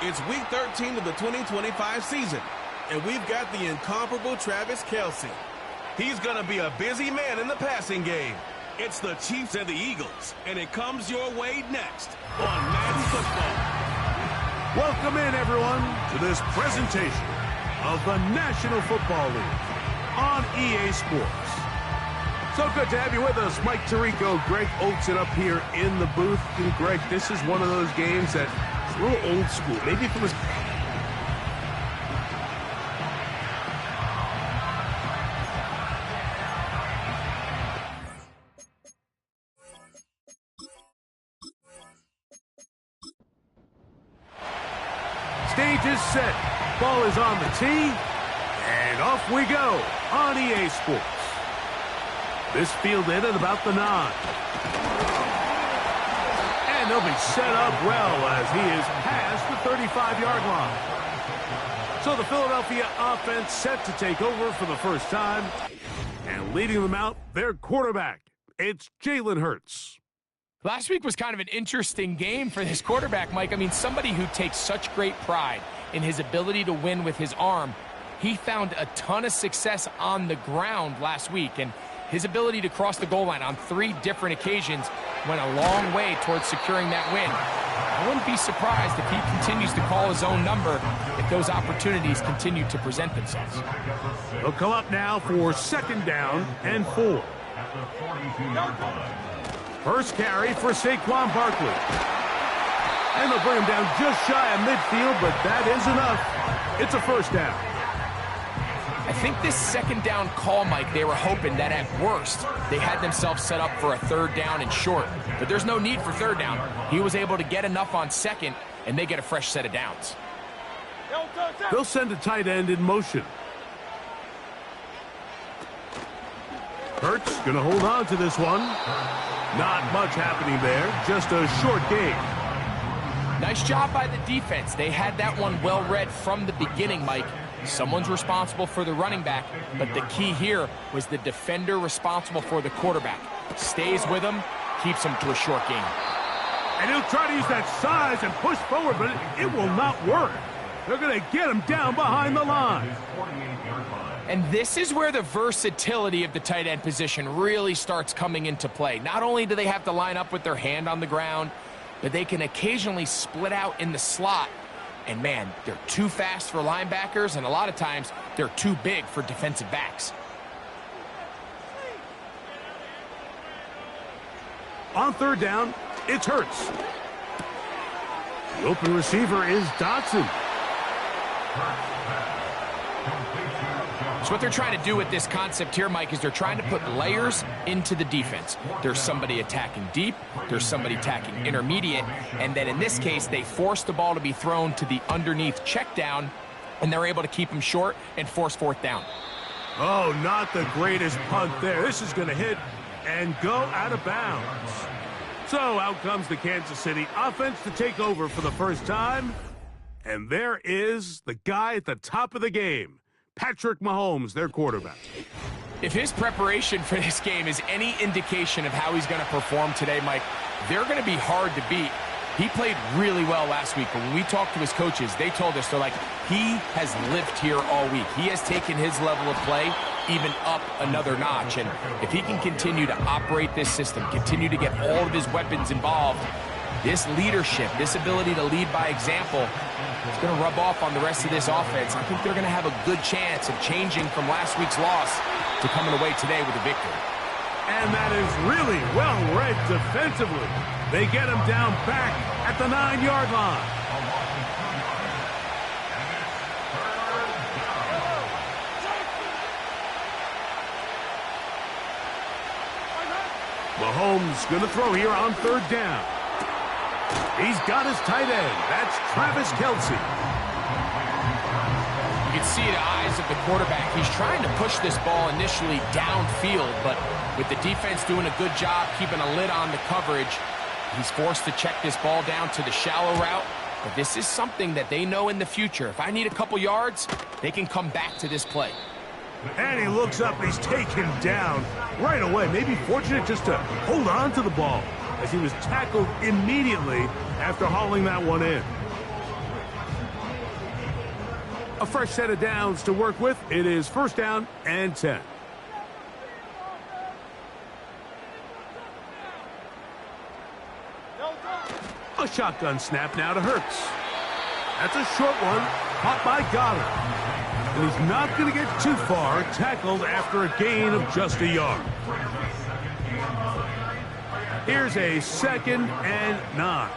It's Week 13 of the 2025 season, and we've got the incomparable Travis Kelce. He's going to be a busy man in the passing game. It's the Chiefs and the Eagles, and it comes your way next on Madden Football. Welcome in, everyone, to this presentation of the National Football League on EA Sports. So good to have you with us. Mike Tirico, Greg Olsen up here in the booth. And Greg, this is one of those games that is a little old school. Maybe if it was... Stage is set. Ball is on the tee. And off we go on EA Sports. This fielded at about the 9. And they'll be set up well as he is past the 35-yard line. So the Philadelphia offense set to take over for the first time. And leading them out, their quarterback. It's Jalen Hurts. Last week was kind of an interesting game for this quarterback, Mike. I mean, somebody who takes such great pride in his ability to win with his arm. He found a ton of success on the ground last week, and his ability to cross the goal line on 3 different occasions went a long way towards securing that win. I wouldn't be surprised if he continues to call his own number if those opportunities continue to present themselves. They'll come up now for 2nd down and 4. First carry for Saquon Barkley. And they'll bring him down just shy of midfield, but that is enough. It's a first down. I think this 2nd down call, Mike, they were hoping that at worst they had themselves set up for a 3rd down and short. But there's no need for 3rd down. He was able to get enough on 2nd, and they get a fresh set of downs. They'll send a tight end in motion. Hurts going to hold on to this one. Not much happening there, just a short gain. Nice job by the defense. They had that one well read from the beginning, Mike. Someone's responsible for the running back, but the key here was the defender responsible for the quarterback. Stays with him, keeps him to a short gain. And he'll try to use that size and push forward, but it will not work. They're going to get him down behind the line. And this is where the versatility of the tight end position really starts coming into play. Not only do they have to line up with their hand on the ground, but they can occasionally split out in the slot. And man, they're too fast for linebackers, and a lot of times they're too big for defensive backs. On 3rd down, it's Hurts. The open receiver is Dotson. So what they're trying to do with this concept here, Mike, is they're trying to put layers into the defense. There's somebody attacking deep, there's somebody attacking intermediate, and then in this case, they force the ball to be thrown to the underneath check down, and they're able to keep them short and force 4th down. Oh, not the greatest punt there. This is going to hit and go out of bounds. So out comes the Kansas City offense to take over for the first time. And there is the guy at the top of the game, Patrick Mahomes, their quarterback. If his preparation for this game is any indication of how he's going to perform today, Mike, they're going to be hard to beat. He played really well last week, but when we talked to his coaches, they told us, they're like, he has lived here all week. He has taken his level of play even up another notch. And if he can continue to operate this system, continue to get all of his weapons involved, this leadership, this ability to lead by example, it's going to rub off on the rest of this offense. I think they're going to have a good chance of changing from last week's loss to coming away today with a victory. And that is really well read defensively. They get him down back at the 9-yard line. Mahomes going to throw here on 3rd down. He's got his tight end. That's Travis Kelce. You can see the eyes of the quarterback. He's trying to push this ball initially downfield, but with the defense doing a good job keeping a lid on the coverage, he's forced to check this ball down to the shallow route. But this is something that they know in the future. If I need a couple yards, they can come back to this play. And he looks up, he's taken down right away. Maybe fortunate just to hold on to the ball as he was tackled immediately after hauling that one in. A fresh set of downs to work with. It is first down and 10. A shotgun snap now to Hurts. That's a short one, caught by Goddard. And he's not going to get too far, tackled after a gain of just a yard. Here's a 2nd and 9.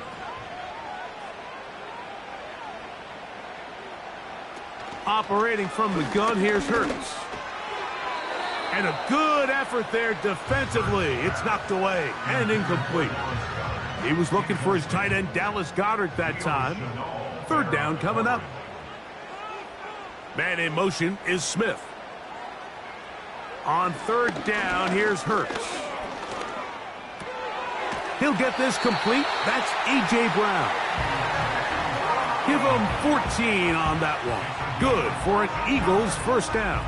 Operating from the gun, here's Hurts. And a good effort there defensively. It's knocked away and incomplete. He was looking for his tight end, Dallas Goedert, that time. Third down coming up. Man in motion is Smith. On third down, here's Hurts. He'll get this complete. That's A.J. Brown. Give him 14 on that one. Good for an Eagles first down.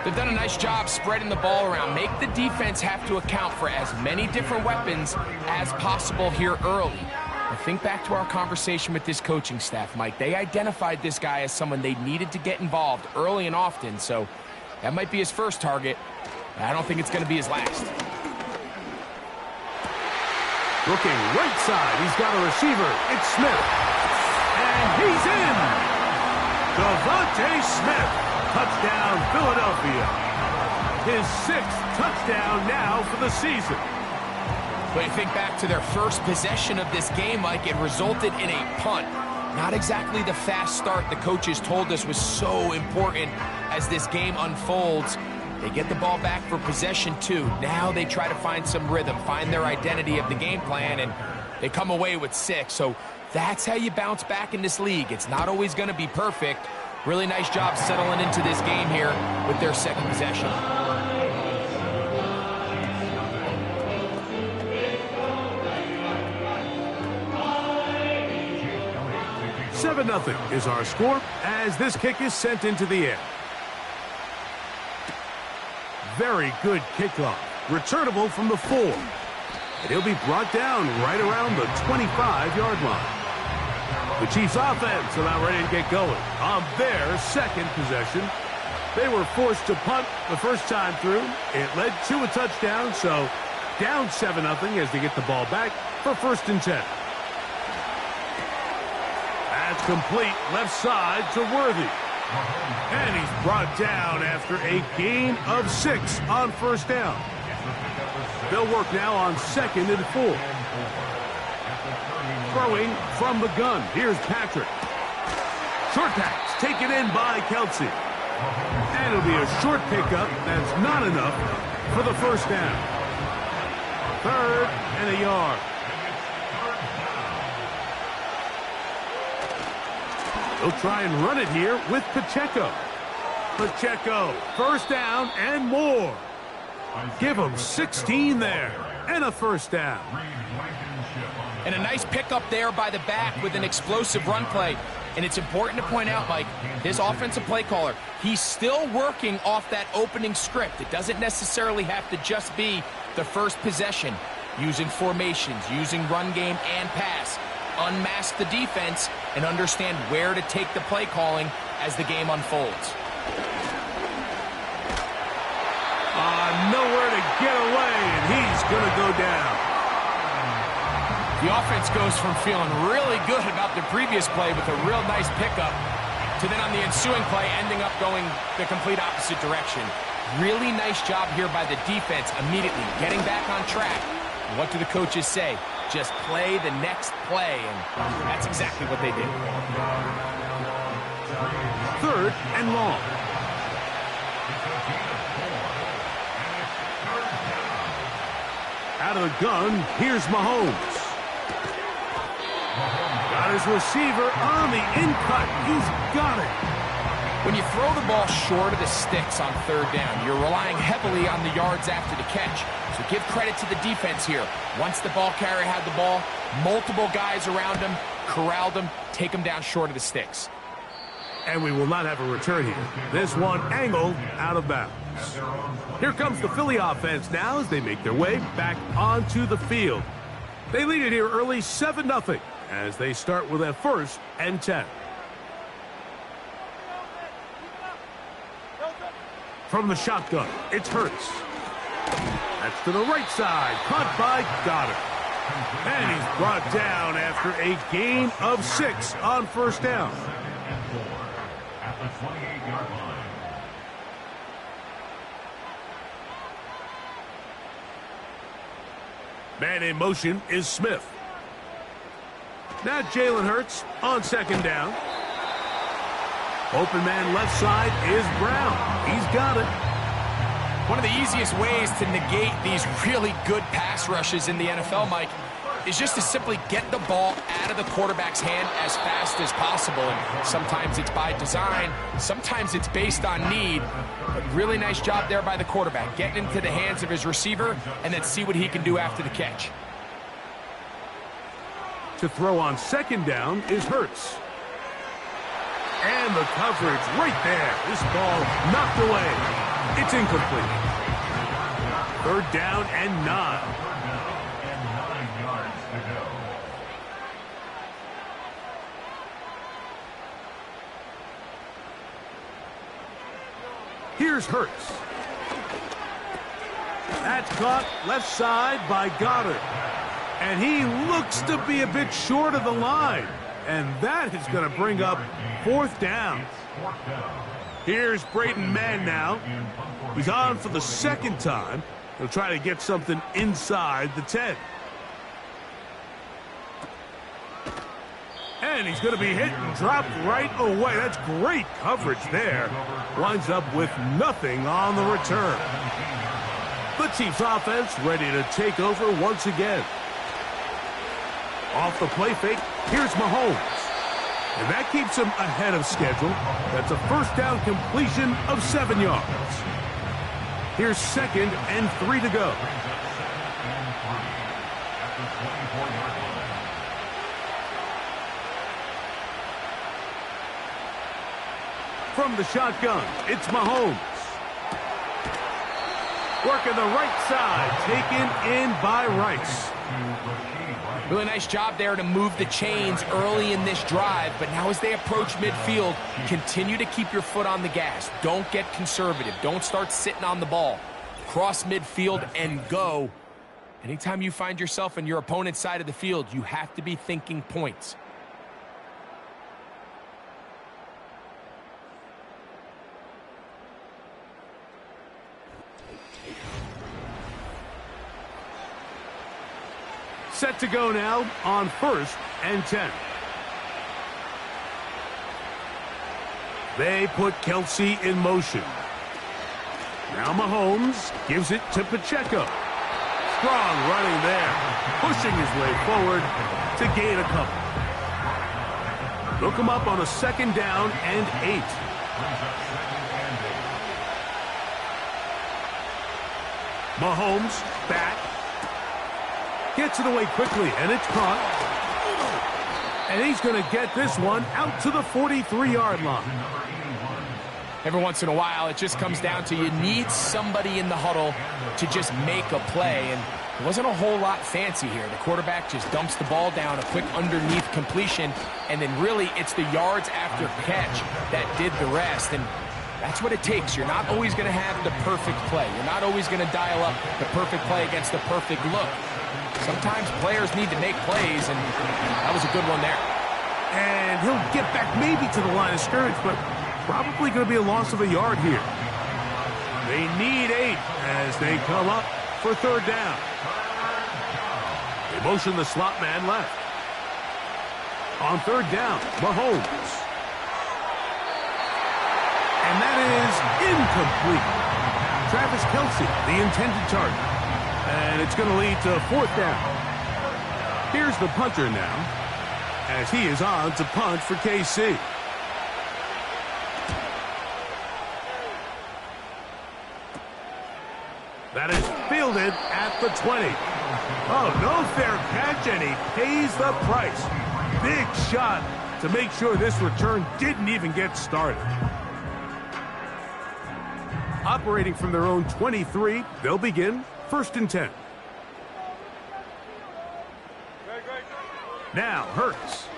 They've done a nice job spreading the ball around. Make the defense have to account for as many different weapons as possible here early. Now think back to our conversation with this coaching staff, Mike. They identified this guy as someone they needed to get involved early and often, so that might be his first target. I don't think it's going to be his last. Looking right side, he's got a receiver. It's Smith. And he's in. Devontae Smith. Touchdown, Philadelphia. His 6th touchdown now for the season. But you think back to their first possession of this game, Mike, it resulted in a punt. Not exactly the fast start the coaches told us was so important as this game unfolds. They get the ball back for possession 2. Now they try to find some rhythm, find their identity of the game plan, and they come away with 6. So that's how you bounce back in this league. It's not always going to be perfect. Really nice job settling into this game here with their 2nd possession. Nothing is our score as this kick is sent into the air. Very good kickoff. Returnable from the 4. And he'll be brought down right around the 25-yard line. The Chiefs offense about ready to get going on their 2nd possession. They were forced to punt the first time through. It led to a touchdown, so down 7-0 as they get the ball back for 1st and 10. That's complete left side to Worthy. And he's brought down after a gain of 6 on 1st down. They'll work now on 2nd and 4. Throwing from the gun. Here's Patrick. Short pass taken in by Kelsey. And it'll be a short pickup. That's not enough for the 1st down. 3rd and a yard. They'll try and run it here with Pacheco. Pacheco, 1st down and more. Give him 16 there and a 1st down. And a nice pickup there by the back with an explosive run play. And it's important to point out, Mike, this offensive play caller, he's still working off that opening script. It doesn't necessarily have to just be the first possession. Using formations, using run game and pass. Unmask the defense and understand where to take the play calling as the game unfolds. Nowhere to get away, and he's going to go down. The offense goes from feeling really good about the previous play with a real nice pickup to then on the ensuing play ending up going the complete opposite direction. Really nice job here by the defense immediately getting back on track. What do the coaches say? Just play the next play, and that's exactly what they did. 3rd and long. Out of the gun, here's Mahomes. Got his receiver on the in-cut. He's got it. When you throw the ball short of the sticks on 3rd down, you're relying heavily on the yards after the catch. So give credit to the defense here. Once the ball carrier had the ball, multiple guys around him, corralled him, take him down short of the sticks. And we will not have a return here. This one angled out of bounds. Here comes the Philly offense now as they make their way back onto the field. They lead it here early 7-0 as they start with a 1st and 10. From the shotgun, it's Hurts. That's to the right side, caught by Goddard. And he's brought down after a gain of 6 on first down. At the 28-yard line. Man in motion is Smith. Now Jalen Hurts on second down. Open man left side is Brown. He's got it. One of the easiest ways to negate these really good pass rushes in the NFL, Mike, is just to simply get the ball out of the quarterback's hand as fast as possible. And sometimes it's by design, sometimes it's based on need. But really nice job there by the quarterback, getting into the hands of his receiver and then see what he can do after the catch. To throw on second down is Hurts. And the coverage right there. This ball knocked away. It's incomplete. Third down and 9. And 9 yards to go. Here's Hurts. That's caught left side by Goddard. And he looks to be a bit short of the line. And that is going to bring up fourth down. Here's Braden Mann now. He's on for the second time. He'll try to get something inside the 10. And he's going to be hit and dropped right away. That's great coverage there. Winds up with nothing on the return. The Chiefs offense ready to take over once again. Off the play fake, here's Mahomes. And that keeps him ahead of schedule. That's a first down completion of 7 yards. Here's second and 3 to go. From the shotgun, it's Mahomes. Working the right side, taken in by Rice. Really nice job there to move the chains early in this drive, but now as they approach midfield, continue to keep your foot on the gas. Don't get conservative. Don't start sitting on the ball. Cross midfield and go. Anytime you find yourself on your opponent's side of the field, you have to be thinking points. Set to go now on first and 10. They put Kelce in motion. Now Mahomes gives it to Pacheco. Strong running there, pushing his way forward to gain a couple. Look him up on a second down and 8. Mahomes back. Gets it away quickly, and it's caught. And he's going to get this one out to the 43-yard line. Every once in a while, it just comes down to you need somebody in the huddle to just make a play. And it wasn't a whole lot fancy here. The quarterback just dumps the ball down, a quick underneath completion, and then really it's the yards after catch that did the rest. And that's what it takes. You're not always going to have the perfect play. You're not always going to dial up the perfect play against the perfect look. Sometimes players need to make plays, and that was a good one there. And he'll get back maybe to the line of scrimmage, but probably going to be a loss of a yard here. They need 8 as they come up for third down. They motion the slot man left. On third down, Mahomes. And that is incomplete. Travis Kelce, the intended target. And it's going to lead to fourth down. Here's the punter now, as he is on to punt for KC. That is fielded at the 20. Oh, no fair catch, and he pays the price. Big shot to make sure this return didn't even get started. Operating from their own 23, they'll begin first and 10. Now, Hurts.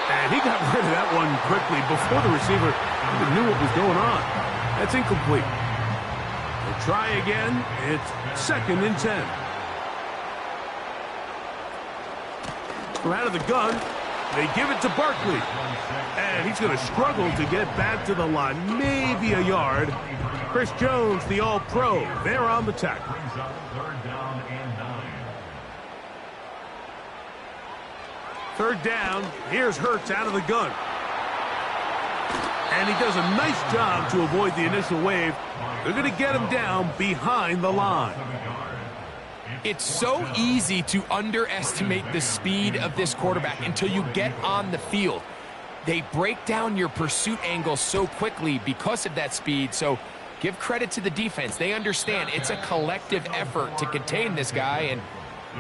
And he got rid of that one quickly before the receiver even knew what was going on. That's incomplete. They'll try again. It's 2nd and 10. From out of the gun, they give it to Barkley. And he's going to struggle to get back to the line. Maybe a yard. Chris Jones, the All-Pro, there on the tackle. Third down. Here's Hurts out of the gun. And he does a nice job to avoid the initial wave. They're going to get him down behind the line. It's so easy to underestimate the speed of this quarterback until you get on the field. They break down your pursuit angle so quickly because of that speed. So give credit to the defense. They understand it's a collective effort to contain this guy. And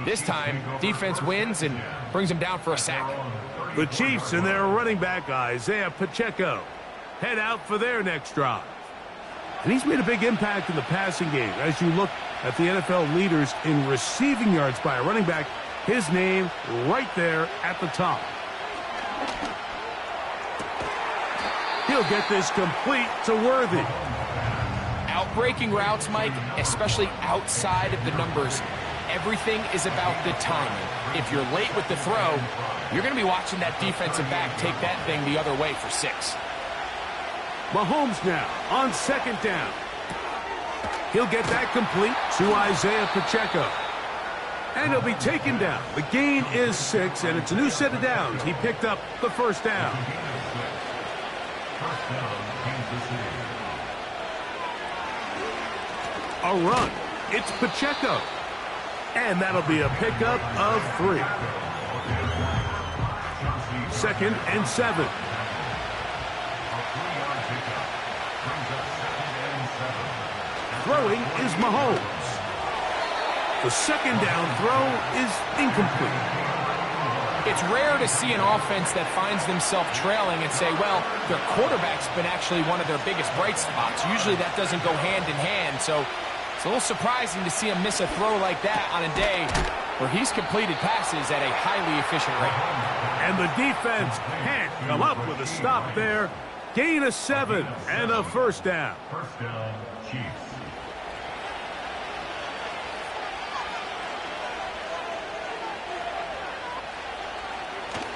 this time, defense wins and brings him down for a sack. The Chiefs and their running back, Isaiah Pacheco, head out for their next drive. And he's made a big impact in the passing game. As you look at the NFL leaders in receiving yards by a running back, his name right there at the top. He'll get this complete to Worthy. Outbreaking routes, Mike, especially outside of the numbers, everything is about the timing. If you're late with the throw, you're going to be watching that defensive back take that thing the other way for 6. Mahomes now on 2nd down. He'll get that complete to Isaiah Pacheco. And he'll be taken down. The gain is 6, and it's a new set of downs. He picked up the 1st down. A run. It's Pacheco. And that'll be a pickup of 3. 2nd and 7. Throwing is Mahomes. The 2nd down throw is incomplete. It's rare to see an offense that finds themselves trailing and say, well, their quarterback's been actually one of their biggest bright spots. Usually that doesn't go hand in hand, so it's a little surprising to see him miss a throw like that on a day where he's completed passes at a highly efficient rate. And the defense can't come up with a stop there. Gain of 7 and a 1st down. 1st down, Chiefs.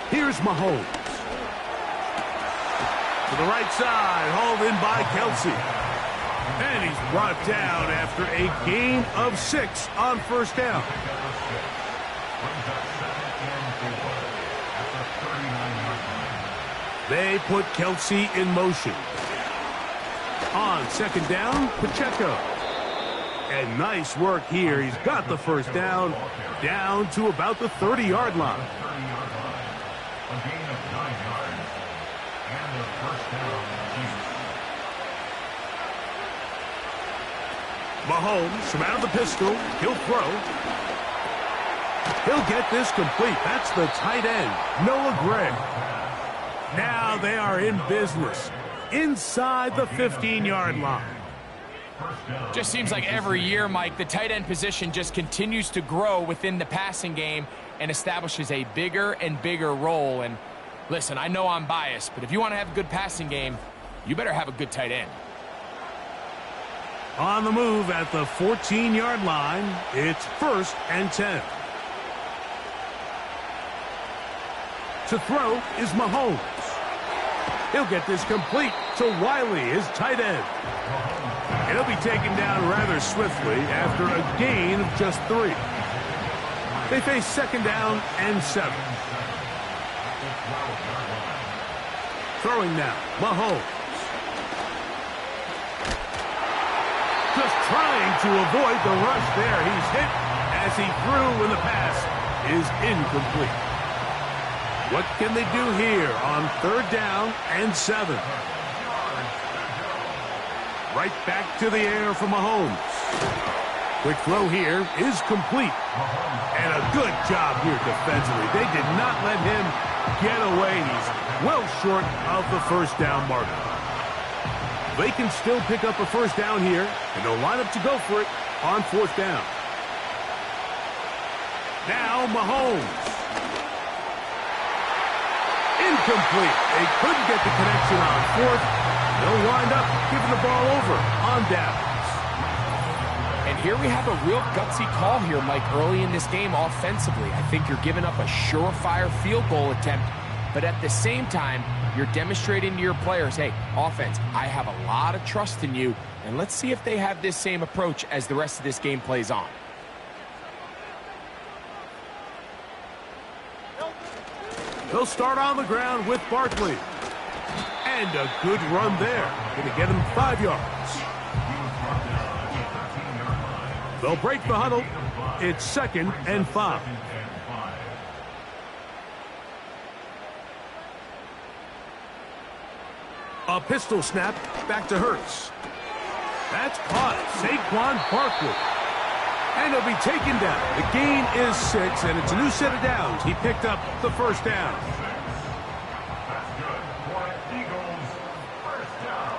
Here's Mahomes. To the right side, hauled in by Kelsey. And he's brought down after a gain of 6 on 1st down. They put Kelsey in motion. On 2nd down, Pacheco. And nice work here. He's got the 1st down to about the 30-yard line. A gain of 9 yards. And a 1st down, Chiefs. Mahomes from out of the pistol. He'll throw. He'll get this complete. That's the tight end, Noah Gray. Now they are in business inside the 15-yard line. Just seems like every year, Mike, the tight end position just continues to grow within the passing game and establishes a bigger and bigger role. And listen, I know I'm biased, but if you want to have a good passing game, you better have a good tight end. On the move at the 14-yard line, it's 1st and 10. To throw is Mahomes. He'll get this complete to Wiley, his tight end. And he'll be taken down rather swiftly after a gain of just 3. They face 2nd down and 7. Throwing now, Mahomes. Just trying to avoid the rush there. He's hit as he threw when the pass is incomplete. What can they do here on 3rd down and 7? Right back to the air for Mahomes. Quick throw here is complete. And a good job here defensively. They did not let him get away. He's well short of the 1st down marker. They can still pick up a 1st down here, and they'll line up to go for it on 4th down. Now Mahomes. Incomplete. They couldn't get the connection on 4th, They'll wind up giving the ball over on downs. And here we have a real gutsy call here, Mike, early in this game offensively. I think you're giving up a surefire field goal attempt, but at the same time, you're demonstrating to your players, hey, offense, I have a lot of trust in you, and let's see if they have this same approach as the rest of this game plays on. They'll start on the ground with Barkley. And a good run there. Going to get him 5 yards. They'll break the huddle. It's 2nd and 5. A pistol snap back to Hurts. That's caught. Saquon Barkley. And he'll be taken down. The gain is 6, and it's a new set of downs. He picked up the first down. That's good for an Eagles first down.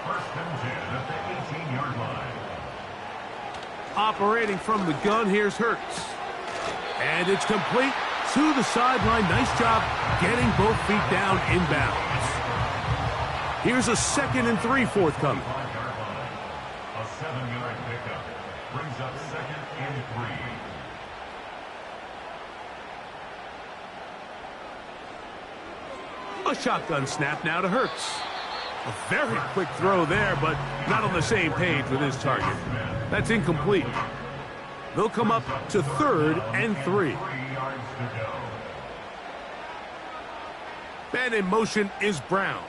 1st and 10 at the 18-yard line. Operating from the gun, here's Hurts. And it's complete to the sideline. Nice job getting both feet down inbounds. Here's a 2nd and 3 forthcoming. 5-yard line. A 7-yard pickup brings up 2nd and 3. A shotgun snap now to Hurts. A very quick throw there, but not on the same page with his target. That's incomplete. They'll come up to 3rd and 3. 3 yards to go. Man in motion is Brown.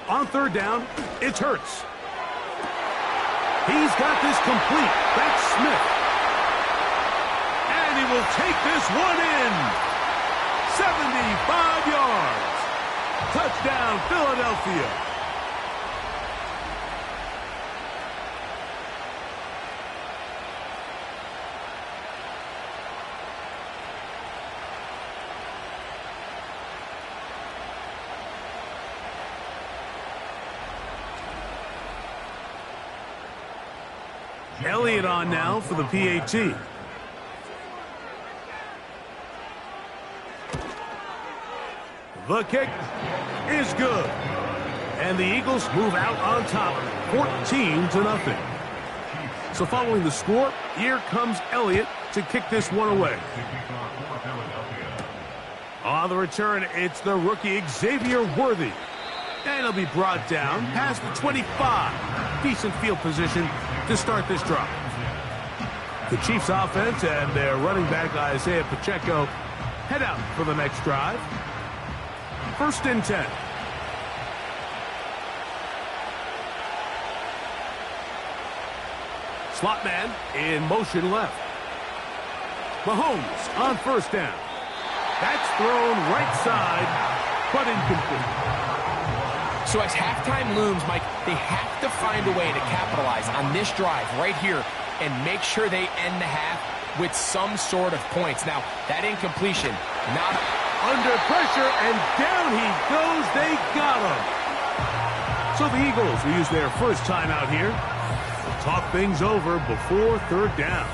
On 3rd down, it's Hurts. He's got this complete. That's Smith. And he will take this one in. 75 yards. Touchdown, Philadelphia. Elliott on now for the PAT. The kick is good. And the Eagles move out on top, 14-0. So following the score, here comes Elliott to kick this one away. On the return, it's the rookie Xavier Worthy. And he'll be brought down past the 25. Decent field position to start this drive. The Chiefs offense and their running back Isaiah Pacheco head out for the next drive. 1st and 10. Slot man in motion left. Mahomes on 1st down. That's thrown right side, but incomplete. So as halftime looms, Mike, they have to find a way to capitalize on this drive right here and make sure they end the half with some sort of points. Now, that incompletion, not under pressure, and down he goes. They got him. So the Eagles will use their first timeout here. They'll talk things over before 3rd down.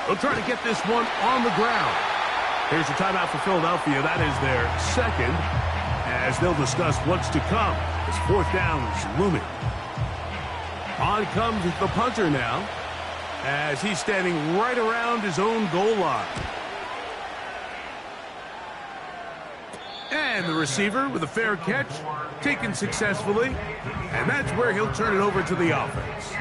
They'll try to get this one on the ground. Here's a timeout for Philadelphia. That is their 2nd, as they'll discuss what's to come as 4th down is looming. On comes the punter now, as he's standing right around his own goal line. And the receiver with a fair catch, taken successfully, and that's where he'll turn it over to the offense.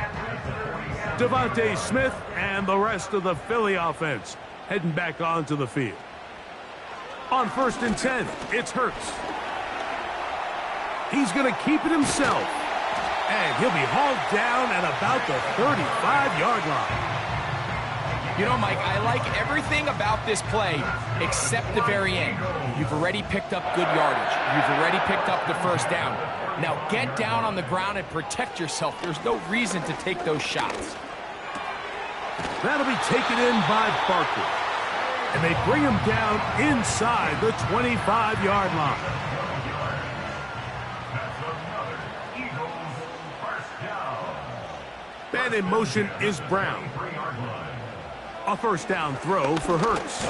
Devontae Smith and the rest of the Philly offense heading back onto the field. On 1st and 10, it's Hurts. He's going to keep it himself. And he'll be hauled down at about the 35-yard line. You know, Mike, I like everything about this play except the very end. You've already picked up good yardage. You've already picked up the 1st down. Now get down on the ground and protect yourself. There's no reason to take those shots. That'll be taken in by Barkley. And they bring him down inside the 25-yard line. Man in motion is Brown. A first down throw for Hurts.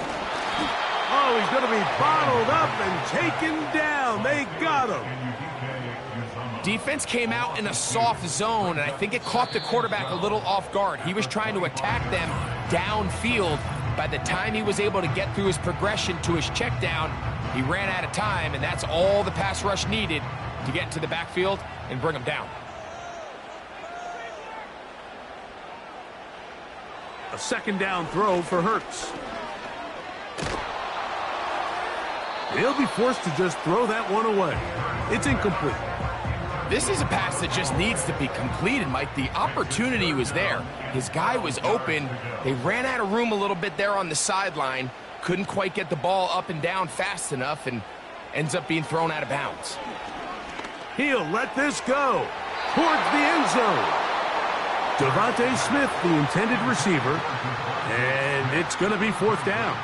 Oh, he's going to be bottled up and taken down. They got him. Defense came out in a soft zone, and I think it caught the quarterback a little off guard. He was trying to attack them downfield. By the time he was able to get through his progression to his check down, he ran out of time, and that's all the pass rush needed to get into the backfield and bring him down. A second down throw for Hurts. He'll be forced to just throw that one away. It's incomplete. This is a pass that just needs to be completed, Mike. The opportunity was there. His guy was open. They ran out of room a little bit there on the sideline. Couldn't quite get the ball up and down fast enough and ends up being thrown out of bounds. He'll let this go towards the end zone. Devontae Smith, the intended receiver, and it's going to be fourth down.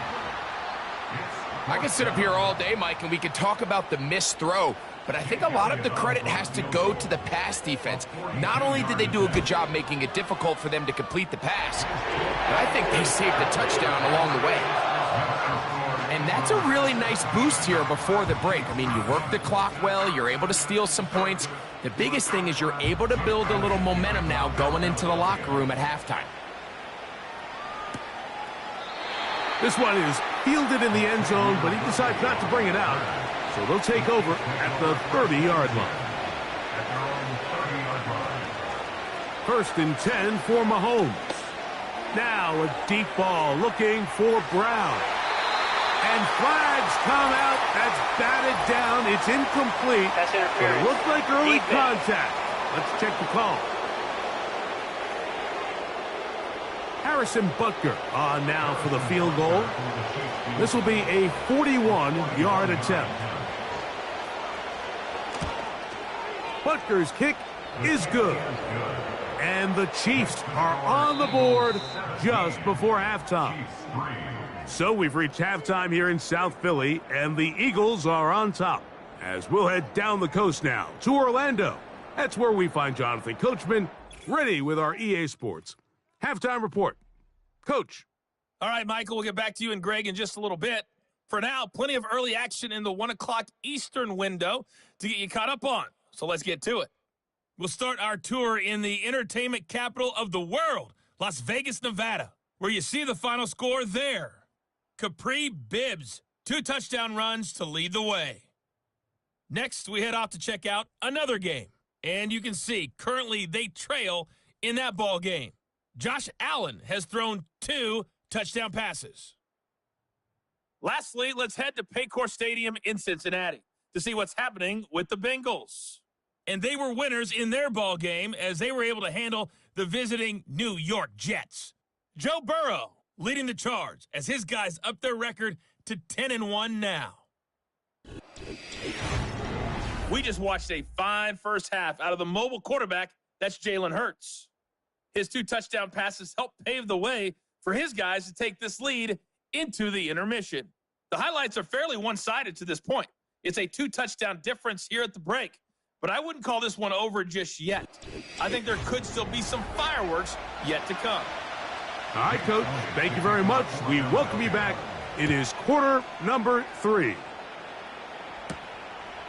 I can sit up here all day, Mike, and we could talk about the missed throw, but I think a lot of the credit has to go to the pass defense. Not only did they do a good job making it difficult for them to complete the pass, but I think they saved a touchdown along the way. And that's a really nice boost here before the break. I mean, you work the clock well, you're able to steal some points. The biggest thing is you're able to build a little momentum now going into the locker room at halftime. This one is fielded in the end zone, but he decides not to bring it out. So they'll take over at the 30-yard line. First and 10 for Mahomes. Now a deep ball looking for Brown. And flags come out. That's batted down. It's incomplete. That's interference. But it looked like early Defense. contact. Let's check the call. Harrison Butker on now for the field goal. This will be a 41-yard attempt. Butker's kick is good. And the Chiefs are on the board just before halftime. So we've reached halftime here in South Philly, and the Eagles are on top. As we'll head down the coast now to Orlando. That's where we find Jonathan Coachman ready with our EA Sports halftime report. Coach. All right, Michael, we'll get back to you and Greg in just a little bit. For now, plenty of early action in the 1 o'clock Eastern window to get you caught up on. So let's get to it. We'll start our tour in the entertainment capital of the world, Las Vegas, Nevada, where you see the final score there. Capri Bibbs, 2 touchdown runs to lead the way. Next, we head off to check out another game. And you can see, currently they trail in that ball game. Josh Allen has thrown 2 touchdown passes. Lastly, let's head to Paycor Stadium in Cincinnati to see what's happening with the Bengals. And they were winners in their ball game as they were able to handle the visiting New York Jets. Joe Burrow leading the charge as his guys up their record to 10-1 now. We just watched a fine first half out of the mobile quarterback. That's Jalen Hurts. His 2 touchdown passes helped pave the way for his guys to take this lead into the intermission. The highlights are fairly one-sided to this point. It's a 2 touchdown difference here at the break, but I wouldn't call this one over just yet. I think there could still be some fireworks yet to come. All right, Coach. Thank you very much. We welcome you back. It is quarter number 3.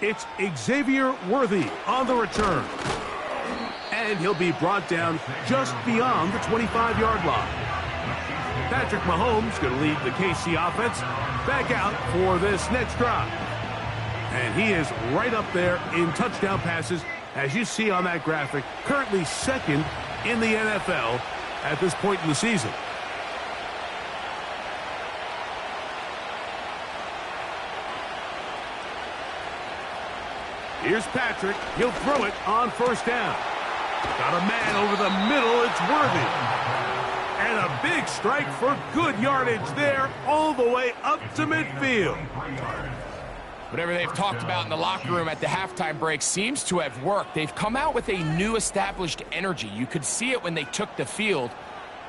It's Xavier Worthy on the return. And he'll be brought down just beyond the 25-yard line. Patrick Mahomes going to lead the KC offense back out for this next drive. And he is right up there in touchdown passes, as you see on that graphic, currently second in the NFL at this point in the season. Here's Patrick. He'll throw it on first down. Got a man over the middle. It's Worthy. And a big strike for good yardage there all the way up to midfield. Whatever they've talked about in the locker room at the halftime break seems to have worked. They've come out with a new established energy. You could see it when they took the field.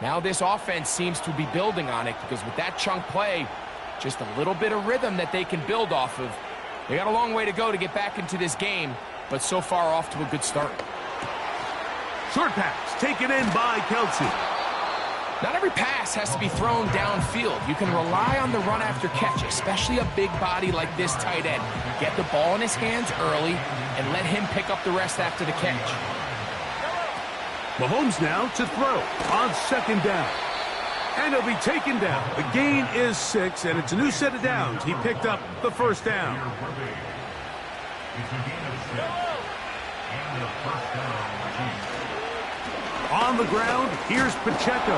Now this offense seems to be building on it because with that chunk play, just a little bit of rhythm that they can build off of. They got a long way to go to get back into this game, but so far off to a good start. Short pass taken in by Kelce. Not every pass has to be thrown downfield. You can rely on the run after catch, especially a big body like this tight end. Get the ball in his hands early and let him pick up the rest after the catch. Mahomes now to throw on second down. And he'll be taken down. The gain is 6, and it's a new set of downs. He picked up the first down. On the ground, here's Pacheco.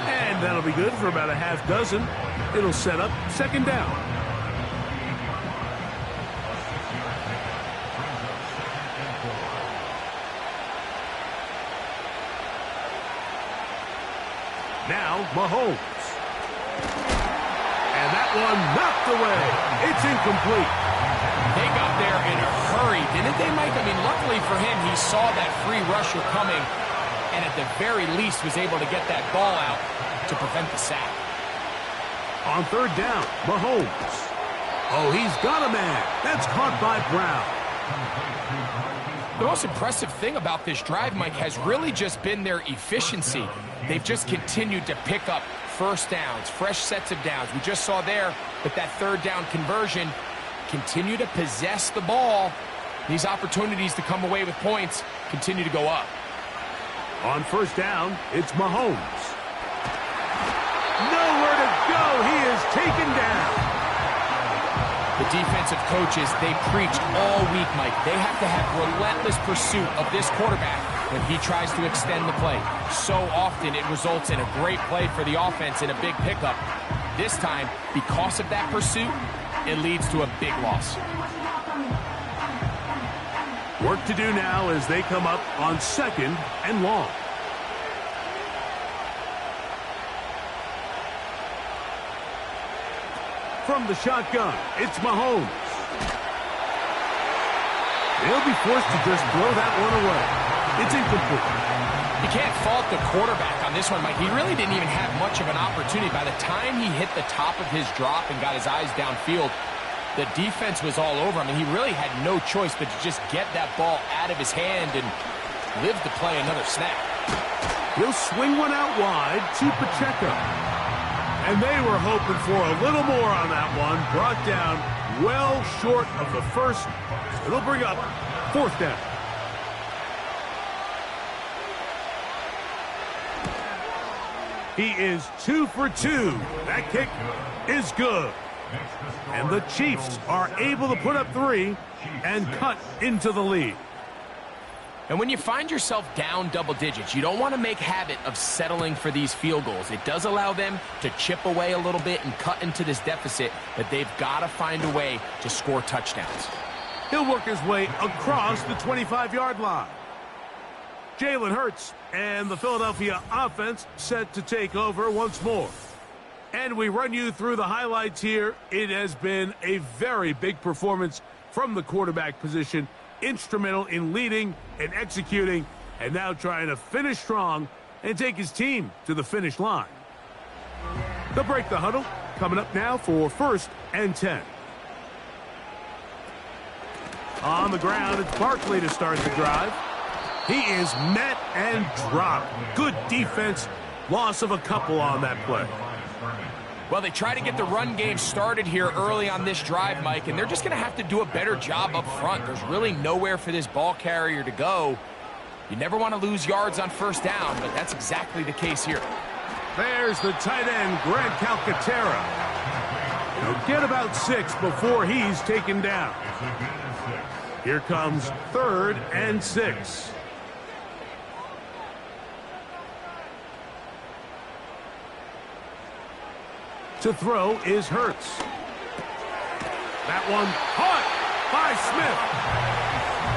And that'll be good for about a half dozen. It'll set up second down. Now, Mahomes. And that one knocked away. It's incomplete. They got there in a hurry, didn't they, Mike? I mean, luckily for him, he saw that free rusher coming, and at the very least was able to get that ball out to prevent the sack. On third down, Mahomes. Oh, he's got a man. That's caught by Brown. The most impressive thing about this drive, Mike, has really just been their efficiency. They've just continued to pick up first downs, fresh sets of downs. We just saw there with that third down conversion, continue to possess the ball. These opportunities to come away with points continue to go up. On first down, it's Mahomes. Nowhere to go. He is taken down. The defensive coaches, they preach all week, Mike. They have to have relentless pursuit of this quarterback when he tries to extend the play. So often it results in a great play for the offense and a big pickup. This time, because of that pursuit, it leads to a big loss. Work to do now as they come up on second and long. From the shotgun, it's Mahomes. They'll be forced to just throw that one away. It's incomplete. You can't fault the quarterback on this one, Mike. He really didn't even have much of an opportunity. By the time he hit the top of his drop and got his eyes downfield, the defense was all over him, and he really had no choice but to just get that ball out of his hand and live to play another snap. He'll swing one out wide to Pacheco. And they were hoping for a little more on that one. Brought down well short of the first. It'll bring up fourth down. He is 2 for 2. That kick is good. And the Chiefs are able to put up 3 and cut into the lead. And when you find yourself down double digits, you don't want to make habit of settling for these field goals. It does allow them to chip away a little bit and cut into this deficit, but they've got to find a way to score touchdowns. He'll work his way across the 25-yard line. Jalen Hurts and the Philadelphia offense set to take over once more. And we run you through the highlights here. It has been a very big performance from the quarterback position. Instrumental in leading and executing, and now trying to finish strong and take his team to the finish line. They'll break the huddle. Coming up now for 1st and 10. On the ground, it's Barkley to start the drive. He is met and dropped. Good defense. Loss of a couple on that play. Well, they try to get the run game started here early on this drive, Mike, and they're just going to have to do a better job up front. There's really nowhere for this ball carrier to go. You never want to lose yards on first down, but that's exactly the case here. There's the tight end, Grant Calcaterra. He'll get about 6 before he's taken down. Here comes 3rd and 6. To throw is Hurts. That one caught by Smith.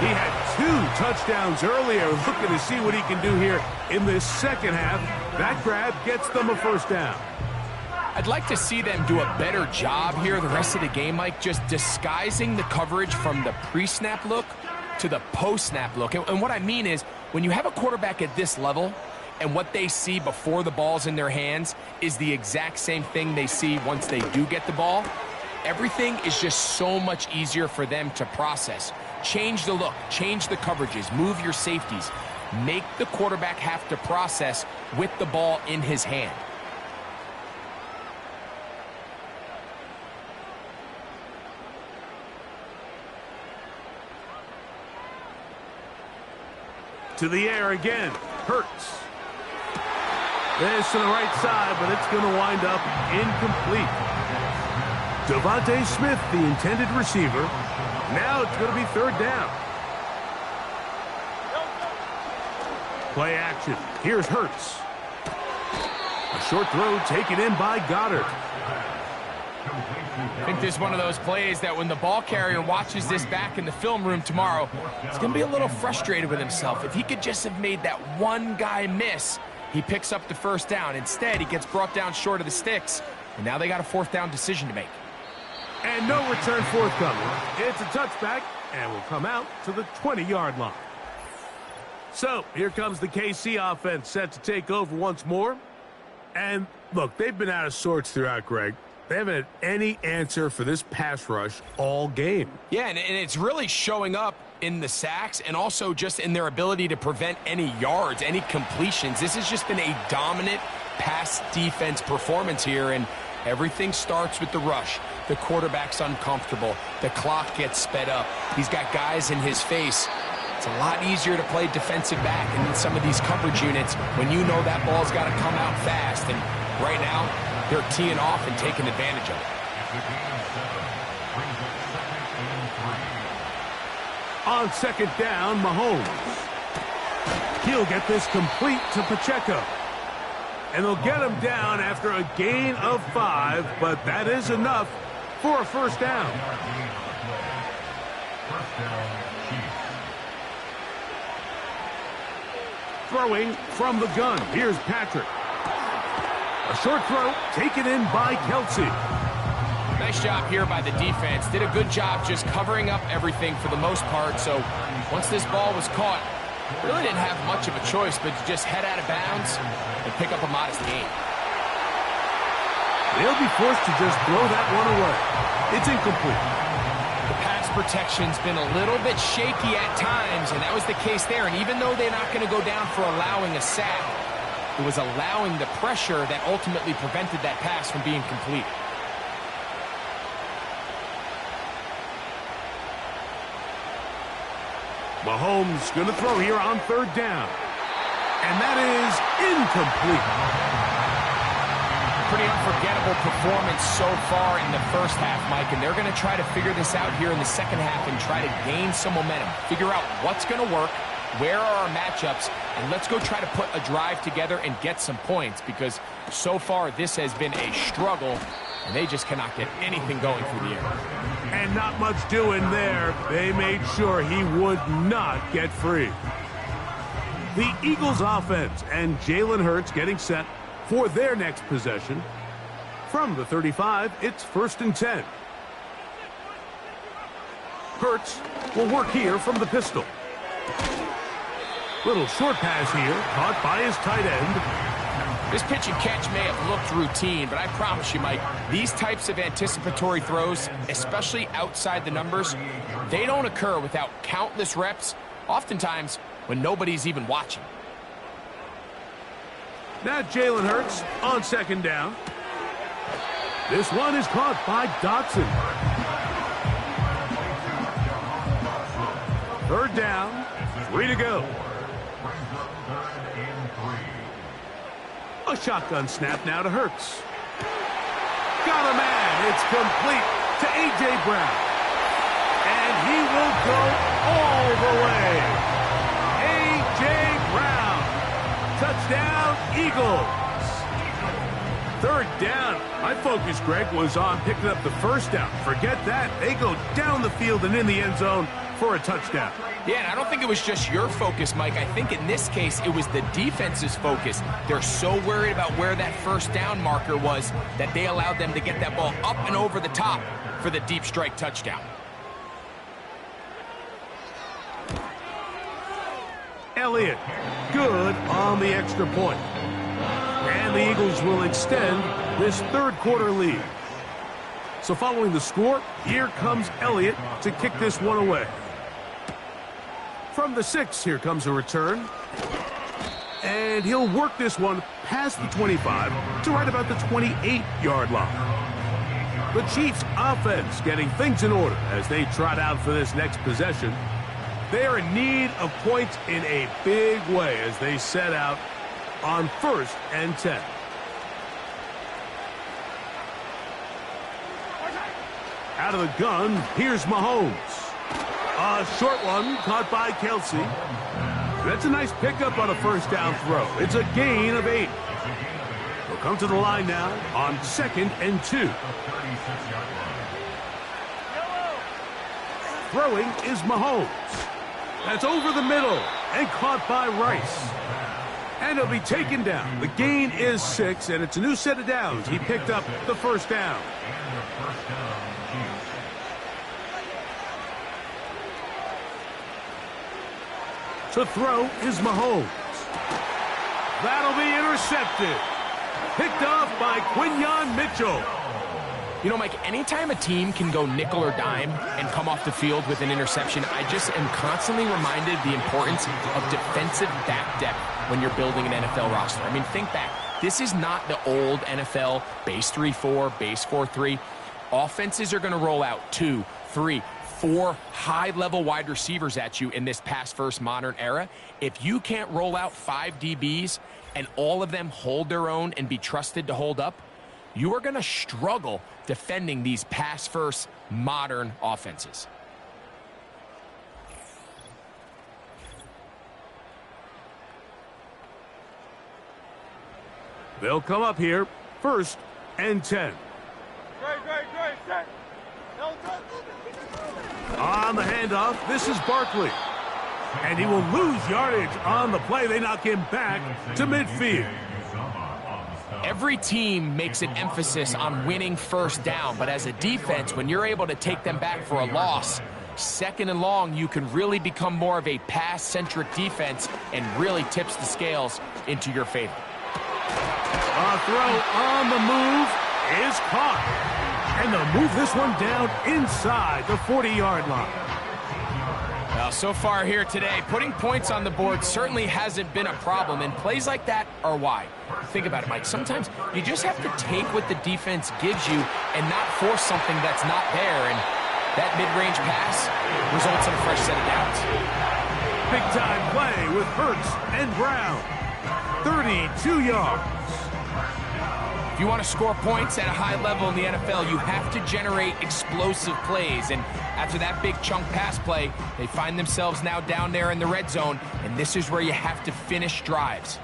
He had 2 touchdowns earlier, looking to see what he can do here in this second half. That grab gets them a first down. I'd like to see them do a better job here the rest of the game, Mike, just disguising the coverage from the pre-snap look to the post-snap look. And what I mean is, when you have a quarterback at this level, and what they see before the ball's in their hands is the exact same thing they see once they do get the ball, everything is just so much easier for them to process. Change the look, change the coverages, move your safeties. Make the quarterback have to process with the ball in his hand. To the air again. Hurts. This to the right side, but it's going to wind up incomplete. Devontae Smith, the intended receiver. Now it's going to be third down. Play action. Here's Hurts. A short throw taken in by Goddard. I think this is one of those plays that when the ball carrier watches this back in the film room tomorrow, he's going to be a little frustrated with himself. If he could just have made that one guy miss, he picks up the first down. Instead, he gets brought down short of the sticks, and now they got a fourth down decision to make. And no return forthcoming. It's a touchback, and will come out to the 20-yard line. So, here comes the KC offense set to take over once more. And, look, they've been out of sorts throughout, Greg. They haven't had any answer for this pass rush all game. Yeah, and it's really showing up in the sacks and also just in their ability to prevent any yards, any completions. This has just been a dominant pass defense performance here, and everything starts with the rush. The quarterback's uncomfortable. The clock gets sped up. He's got guys in his face. It's a lot easier to play defensive back in some of these coverage units when you know that ball's got to come out fast. And right now, they're teeing off and taking advantage of it. On second down, Mahomes. He'll get this complete to Pacheco. And they'll get him down after a gain of 5, but that is enough for a first down. Throwing from the gun. Here's Patrick. A short throw taken in by Kelsey. Nice job here by the defense. Did a good job just covering up everything for the most part. So once this ball was caught, really didn't have much of a choice but to just head out of bounds and pick up a modest gain. They'll be forced to just throw that one away. It's incomplete. The pass protection's been a little bit shaky at times, and that was the case there. And even though they're not going to go down for allowing a sack, it was allowing the pressure that ultimately prevented that pass from being complete. Mahomes going to throw here on third down. And that is incomplete. Pretty unforgettable performance so far in the first half, Mike, and they're going to try to figure this out here in the second half and try to gain some momentum. Figure out what's going to work, where are our matchups, and let's go try to put a drive together and get some points, because so far this has been a struggle, and they just cannot get anything going through the air. And not much doing there. They made sure he would not get free. The Eagles offense and Jalen Hurts getting set for their next possession. From the 35, it's 1st and 10. Hurts will work here from the pistol. Little short pass here, caught by his tight end. This pitch and catch may have looked routine, but I promise you, Mike, these types of anticipatory throws, especially outside the numbers, they don't occur without countless reps, oftentimes when nobody's even watching. Now Jalen Hurts on second down. This one is caught by Dotson. Third down, 3 to go. A shotgun snap now to Hurts. Got a man. It's complete to A.J. Brown. And he will go all the way. A.J. Brown. Touchdown, Eagles. Third down. My focus, Greg, was on picking up the first down. Forget that. They go down the field and in the end zone for a touchdown. Yeah, and I don't think it was just your focus, Mike. I think in this case, it was the defense's focus. They're so worried about where that first down marker was that they allowed them to get that ball up and over the top for the deep strike touchdown. Elliott. Good on the extra point. And the Eagles will extend this third quarter lead. So following the score, here comes Elliott to kick this one away. From the 6, here comes a return. And he'll work this one past the 25 to right about the 28-yard line. The Chiefs offense getting things in order as they trot out for this next possession. They are in need of points in a big way as they set out on 1st and 10. Out of the gun, here's Mahomes. A short one caught by Kelsey. That's a nice pickup on a first down throw. It's a gain of 8. We'll come to the line now on 2nd and 2. Throwing is Mahomes. That's over the middle and caught by Rice. And it'll be taken down. The gain is 6, and it's a new set of downs. He picked up the first down. To throw is Mahomes. That'll be intercepted. Picked off by Quinyon Mitchell. You know, Mike, anytime a team can go nickel or dime and come off the field with an interception, I just am constantly reminded the importance of defensive back depth when you're building an NFL roster. I mean, think back. This is not the old NFL base 3-4, base 4-3. Offenses are going to roll out 2, 3, 4 high-level wide receivers at you in this pass-first modern era. If you can't roll out 5 DBs and all of them hold their own and be trusted to hold up, you are going to struggle defending these pass-first modern offenses. They'll come up here, 1st and 10. On the handoff, this is Barkley. And he will lose yardage on the play. They knock him back to midfield. Every team makes an emphasis on winning first down, but as a defense, when you're able to take them back for a loss, 2nd and long, you can really become more of a pass-centric defense and really tips the scales into your favor. A throw on the move is caught. And they'll move this one down inside the 40-yard line. Well, so far here today, putting points on the board certainly hasn't been a problem, and plays like that are why. Think about it, Mike. Sometimes you just have to take what the defense gives you and not force something that's not there, and that mid-range pass results in a fresh set of downs. Big-time play with Hurts and Brown. 32 yards. If you want to score points at a high level in the NFL, you have to generate explosive plays. And after that big chunk pass play, they find themselves now down there in the red zone, and this is where you have to finish drives.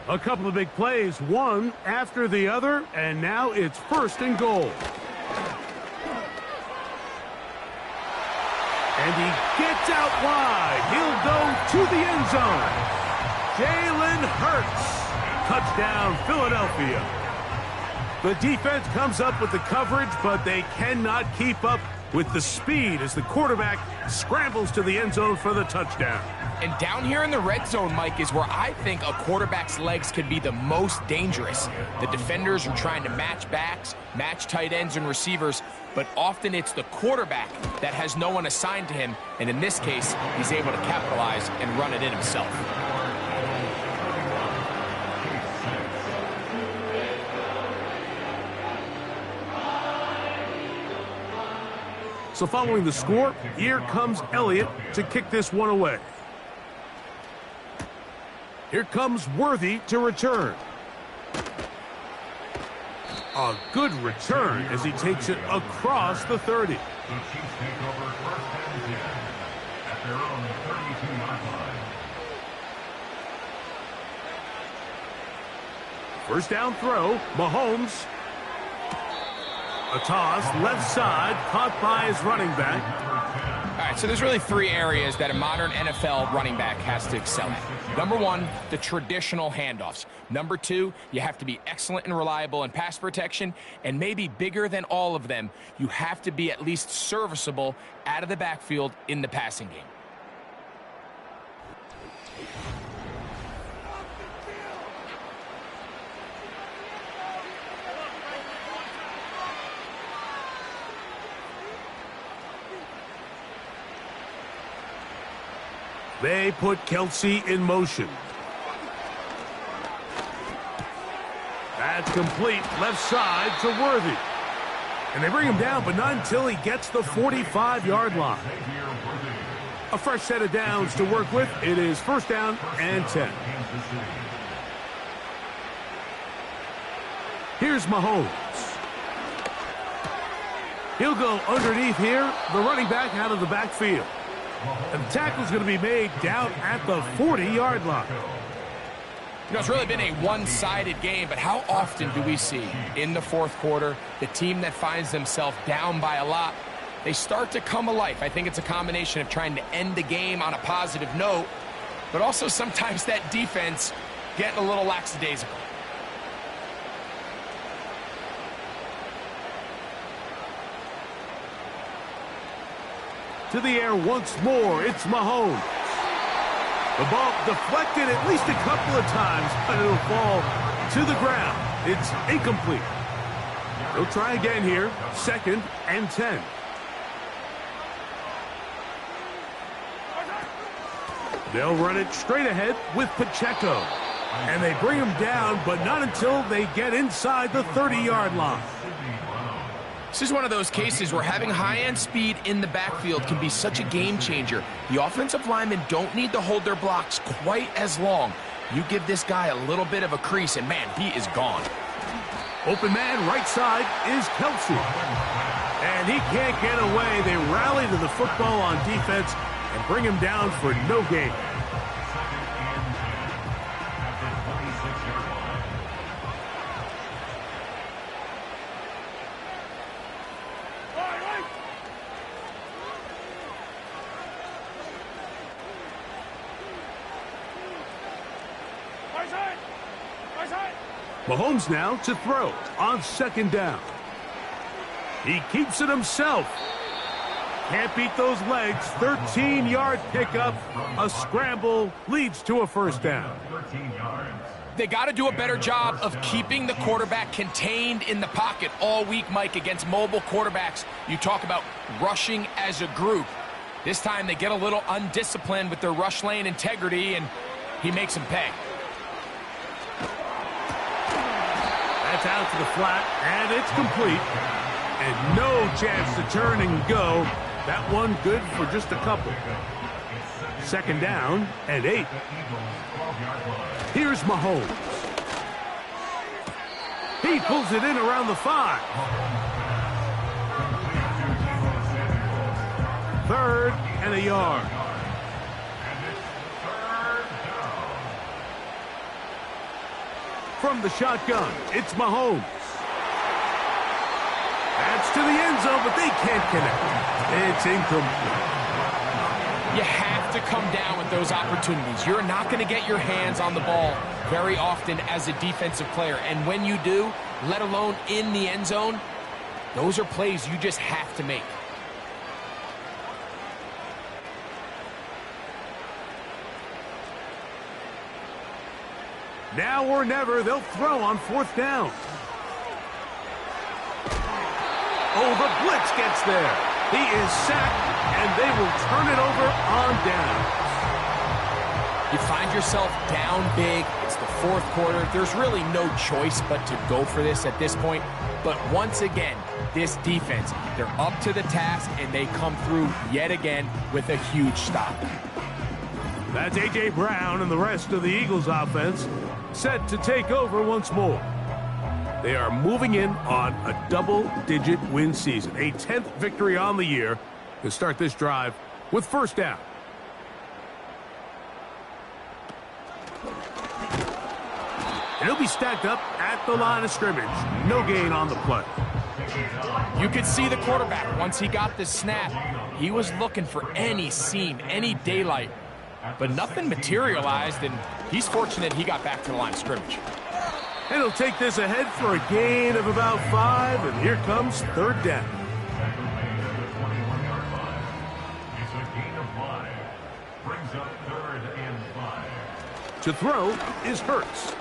A couple of big plays, one after the other, and now it's 1st and goal. And he gets out wide. He'll go to the end zone. Jalen Hurts. Touchdown, Philadelphia. The defense comes up with the coverage, but they cannot keep up with the speed as the quarterback scrambles to the end zone for the touchdown. And down here in the red zone, Mike, is where I think a quarterback's legs could be the most dangerous. The defenders are trying to match backs, match tight ends and receivers, but often it's the quarterback that has no one assigned to him, and in this case, he's able to capitalize and run it in himself. So following the score, here comes Elliott to kick this one away. Here comes Worthy to return. A good return as he takes it across the 30. The Chiefs take over 1st and 10 at their own 32-yard line. First down throw, Mahomes. A toss, left side, caught by his running back. All right, so there's really 3 areas that a modern NFL running back has to excel at. Number 1, the traditional handoffs. Number 2, you have to be excellent and reliable in pass protection. And maybe bigger than all of them, you have to be at least serviceable out of the backfield in the passing game. They put Kelsey in motion. That's complete, left side to Worthy. And they bring him down, but not until he gets the 45-yard line. A fresh set of downs to work with. It is first down and 10. Here's Mahomes. He'll go underneath here. The running back out of the backfield. And the tackle's going to be made down at the 40-yard line. You know, it's really been a one-sided game, but how often do we see in the fourth quarter the team that finds themselves down by a lot, they start to come alive? I think it's a combination of trying to end the game on a positive note, but also sometimes that defense getting a little lackadaisical. To the air once more, it's Mahomes. The ball deflected at least a couple of times, but it'll fall to the ground. It's incomplete. They'll try again here, second and 10. They'll run it straight ahead with Pacheco. And they bring him down, but not until they get inside the 30-yard line. This is one of those cases where having high-end speed in the backfield can be such a game changer. The offensive linemen don't need to hold their blocks quite as long. You give this guy a little bit of a crease, and man, he is gone. Open man, right side, is Kelsey. And he can't get away. They rally to the football on defense and bring him down for no gain. Mahomes now to throw on second down. He keeps it himself. Can't beat those legs. 13-yard pickup. A scramble leads to a first down. They got to do a better job of keeping the quarterback contained in the pocket all week, Mike, against mobile quarterbacks. You talk about rushing as a group. This time they get a little undisciplined with their rush lane integrity, and he makes them pay. That's out to the flat, and it's complete. And no chance to turn and go. That one good for just a couple. Second down and 8. Here's Mahomes. He pulls it in around the 5. Third and a yard. From the shotgun, it's Mahomes. That's to the end zone, but they can't connect. It's incomplete. You have to come down with those opportunities. You're not going to get your hands on the ball very often as a defensive player. And when you do, let alone in the end zone, those are plays you just have to make. Now or never, they'll throw on fourth down. Oh, the blitz gets there. He is sacked, and they will turn it over on downs. You find yourself down big. It's the fourth quarter. There's really no choice but to go for this at this point. But once again, this defense, they're up to the task, and they come through yet again with a huge stop. That's A.J. Brown and the rest of the Eagles offense set to take over once more. They are moving in on a double-digit win season, a 10th victory on the year to start this drive with first down. And he'll be stacked up at the line of scrimmage. No gain on the play. You could see the quarterback, once he got the snap, he was looking for any seam, any daylight. But nothing materialized, and he's fortunate he got back to the line of scrimmage. And he'll take this ahead for a gain of about 5, and here comes third down. To throw is Hurts.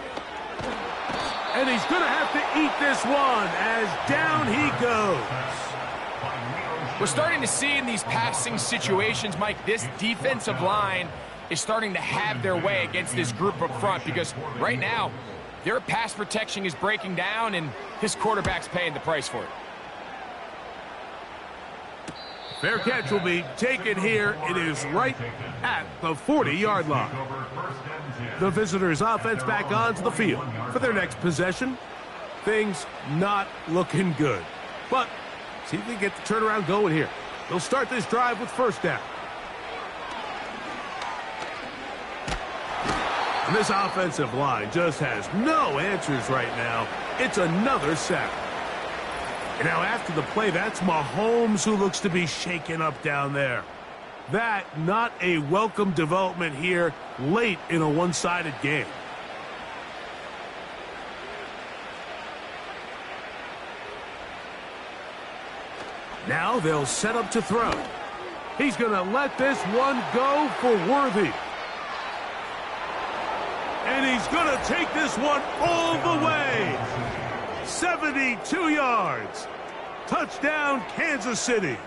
And he's going to have to eat this one as down he goes. We're starting to see in these passing situations, Mike, this defensive line is starting to have their way against this group up front, because right now, their pass protection is breaking down, and his quarterback's paying the price for it. Fair catch will be taken here. It is right at the 40-yard line. The visitors' offense back onto the field for their next possession. Things not looking good. But see if they get the turnaround going here. They'll start this drive with first down. And this offensive line just has no answers right now. It's another sack. And now after the play, that's Mahomes who looks to be shaken up down there. That not a welcome development here late in a one-sided game. Now they'll set up to throw. He's going to let this one go for Worthy. And he's going to take this one all the way. 72 yards. Touchdown, Kansas City.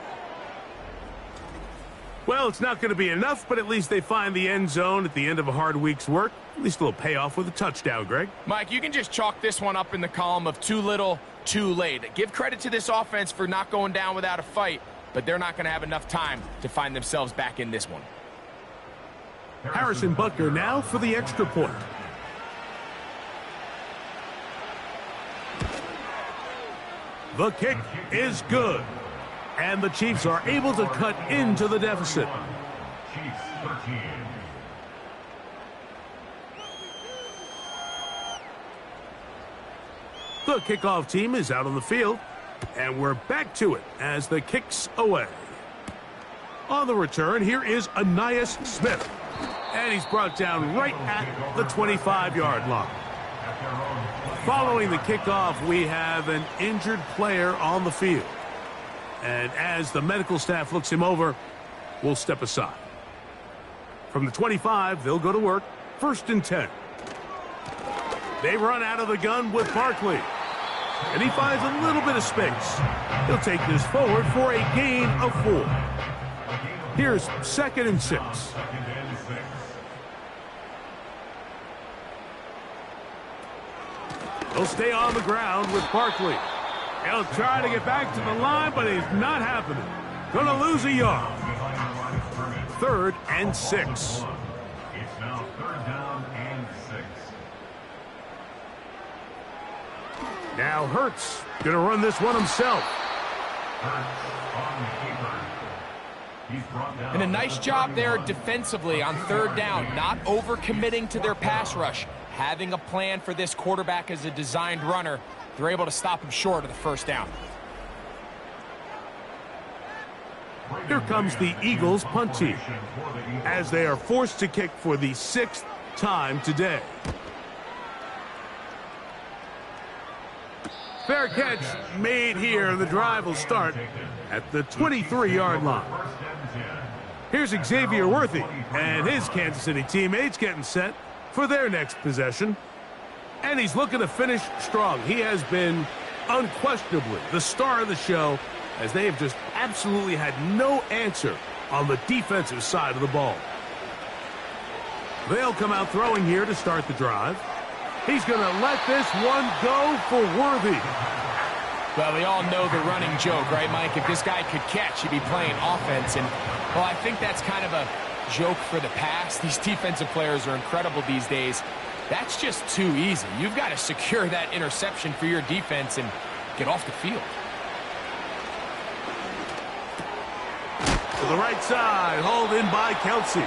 Well, it's not going to be enough, but at least they find the end zone at the end of a hard week's work. At least a little payoff with a touchdown, Greg. Mike, you can just chalk this one up in the column of too little, too late. Give credit to this offense for not going down without a fight, but they're not going to have enough time to find themselves back in this one. Harrison Butker now for the extra point. The kick is good. And the Chiefs are able to cut into the deficit. Chiefs 13. The kickoff team is out on the field. And we're back to it as the kick's away. On the return, here is Ainias Smith. And he's brought down right at the 25-yard line. Following the kickoff, we have an injured player on the field. And as the medical staff looks him over, we'll step aside. From the 25, they'll go to work. 1st and 10. They run out of the gun with Barkley. And he finds a little bit of space. He'll take this forward for a gain of 4. Here's 2nd and 6. He'll stay on the ground with Barkley. He'll try to get back to the line, but it's not happening. Gonna lose a yard. 3rd and 6. It's now 3rd down and 6. Now Hurts gonna run this one himself. And a nice job there defensively on 3rd down, not overcommitting to their pass rush. Having a plan for this quarterback as a designed runner, they're able to stop him short of the 1st down. Here comes the Eagles punt team as they are forced to kick for the 6th time today. Fair catch made here. The drive will start at the 23-yard line. Here's Xavier Worthy and his Kansas City teammates getting set for their next possession. And he's looking to finish strong. He has been unquestionably the star of the show, as they have just absolutely had no answer on the defensive side of the ball. They'll come out throwing here to start the drive. He's going to let this one go for Worthy. Well, we all know the running joke, right, Mike? If this guy could catch, he'd be playing offense. And, well, I think that's kind of a joke for the past. These defensive players are incredible these days. That's just too easy. You've got to secure that interception for your defense and get off the field. To the right side, hauled in by Kelsey.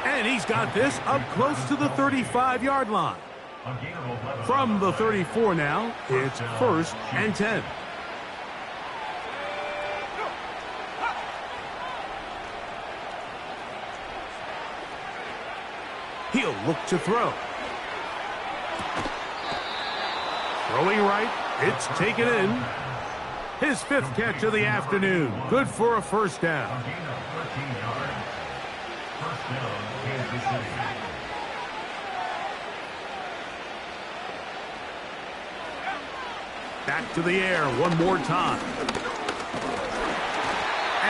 And he's got this up close to the 35-yard line. From the 34 now, it's 1st and 10. He'll look to throw. Throwing right, it's taken in. His 5th catch of the afternoon. Good for a 1st down. Back to the air one more time.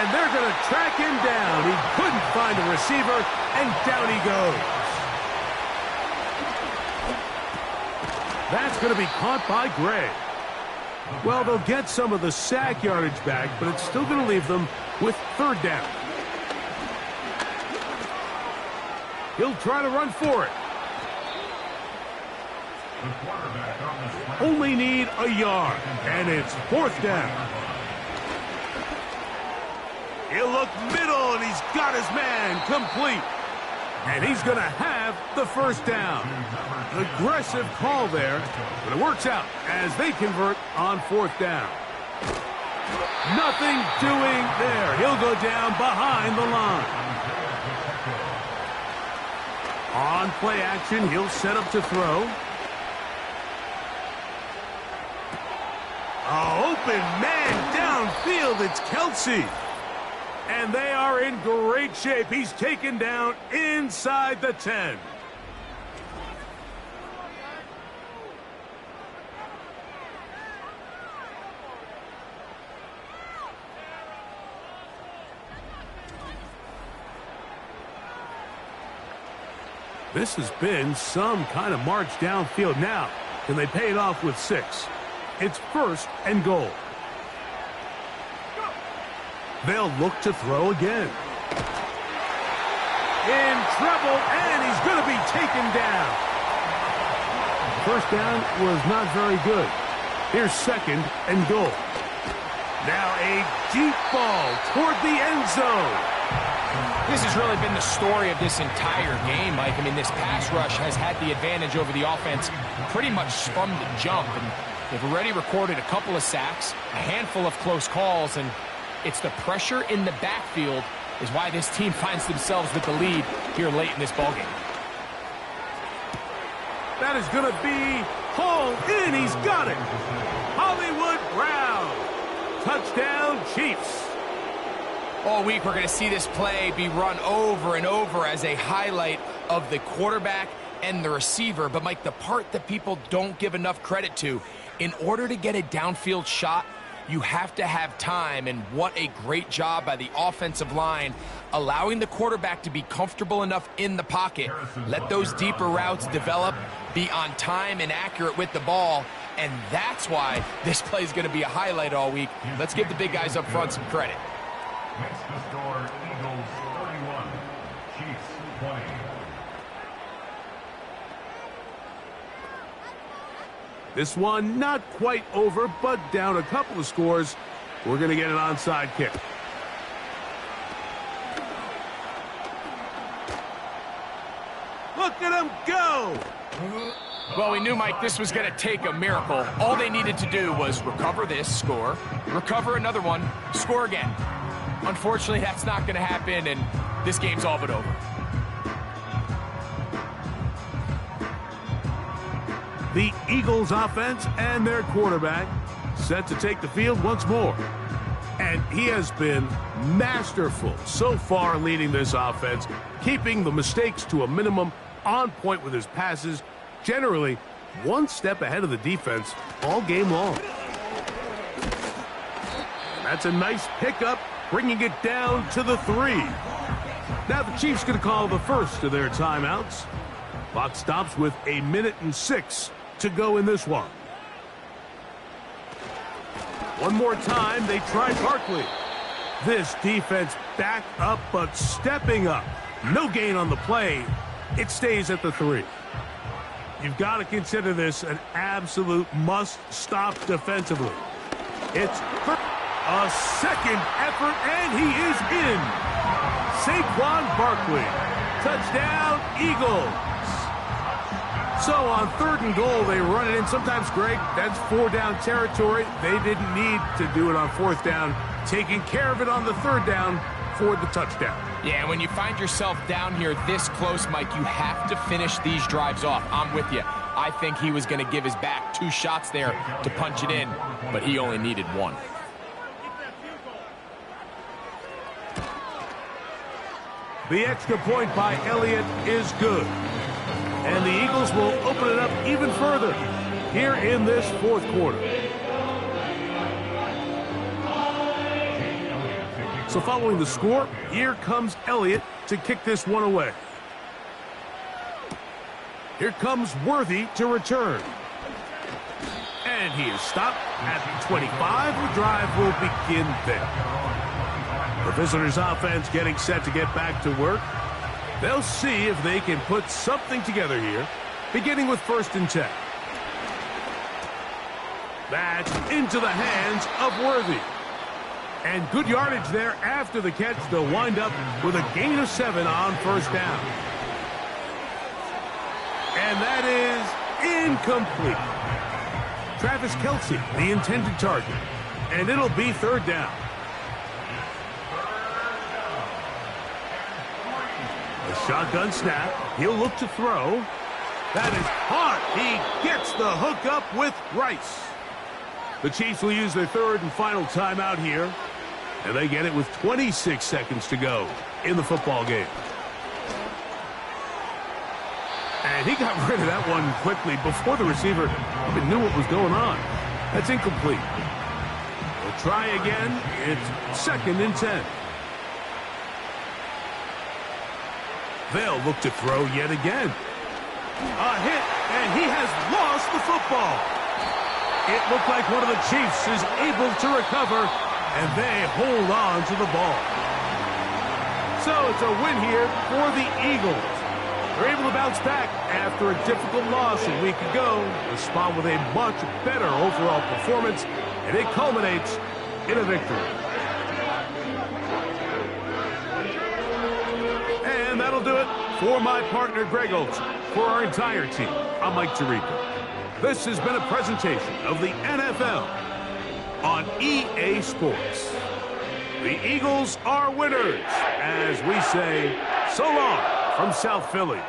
And they're going to track him down. He couldn't find a receiver, and down he goes. That's going to be caught by Gray. Well, they'll get some of the sack yardage back, but it's still going to leave them with third down. He'll try to run for it. Only need a yard, and it's fourth down. He'll look middle, and he's got his man complete. And he's going to have the first down. Aggressive call there, but it works out as they convert on fourth down. Nothing doing there. He'll go down behind the line. On play action, he'll set up to throw. Open man downfield, it's Kelce. And they are in great shape. He's taken down inside the 10. This has been some kind of march downfield. Now, can they pay it off with 6? It's first and goal. They'll look to throw again. In trouble, and he's going to be taken down. First down was not very good. Here's second and goal. Now a deep ball toward the end zone. This has really been the story of this entire game, Mike. I mean, this pass rush has had the advantage over the offense pretty much from the jump. And they've already recorded a couple of sacks, a handful of close calls, and it's the pressure in the backfield is why this team finds themselves with the lead here late in this ballgame. That is going to be hauled in. He's got it. Hollywood Brown. Touchdown, Chiefs. All week, we're going to see this play be run over and over as a highlight of the quarterback and the receiver. But, Mike, the part that people don't give enough credit to, in order to get a downfield shot, you have to have time, and what a great job by the offensive line, allowing the quarterback to be comfortable enough in the pocket, let those deeper routes develop, be on time and accurate with the ball, and that's why this play is going to be a highlight all week. Let's give the big guys up front some credit. Makes the score Eagles 31, Chiefs 20. This one not quite over, but down a couple of scores. We're going to get an onside kick. Look at him go! Well, we knew, Mike, this was going to take a miracle. All they needed to do was recover this, score, recover another one, score again. Unfortunately, that's not going to happen, and this game's all but over. The Eagles offense and their quarterback set to take the field once more. And he has been masterful so far leading this offense, keeping the mistakes to a minimum, on point with his passes, generally one step ahead of the defense all game long. That's a nice pickup, bringing it down to the 3. Now the Chiefs going to call the first of their timeouts. Clock stops with 1:06 to go in this one. One more time, they try Barkley. This defense back up, but stepping up. No gain on the play. It stays at the 3. You've got to consider this an absolute must-stop defensively. It's a second effort, and he is in. Saquon Barkley. Touchdown, Eagles. So on 3rd and goal, they run it in. Sometimes, Greg, that's 4-down territory. They didn't need to do it on 4th down. Taking care of it on the 3rd down for the touchdown. Yeah, when you find yourself down here this close, Mike, you have to finish these drives off. I'm with you. I think he was going to give his back 2 shots there to punch it in, but he only needed 1. The extra point by Elliott is good. And the Eagles will open it up even further here in this 4th quarter. So following the score, here comes Elliott to kick this one away. Here comes Worthy to return. And he is stopped at the 25. The drive will begin there. The visitors' offense getting set to get back to work. They'll see if they can put something together here, beginning with 1st and 10. That's into the hands of Worthy. And good yardage there after the catch. They'll wind up with a gain of 7 on 1st down. And that is incomplete. Travis Kelce, the intended target. And it'll be 3rd down. A shotgun snap. He'll look to throw. That is hard. He gets the hook up with Rice. The Chiefs will use their 3rd and final timeout here. And they get it with 26 seconds to go in the football game. And he got rid of that one quickly before the receiver even knew what was going on. That's incomplete. We'll try again. It's 2nd and 10. They'll look to throw yet again. A hit, and he has lost the football. It looked like one of the Chiefs is able to recover, and they hold on to the ball. So it's a win here for the Eagles. They're able to bounce back after a difficult loss a week ago. A spot with a much better overall performance, and it culminates in a victory. And that'll do it for my partner, Greg Olson. For our entire team, I'm Mike Tirico. This has been a presentation of the NFL on EA Sports. The Eagles are winners, as we say, so long from South Philly.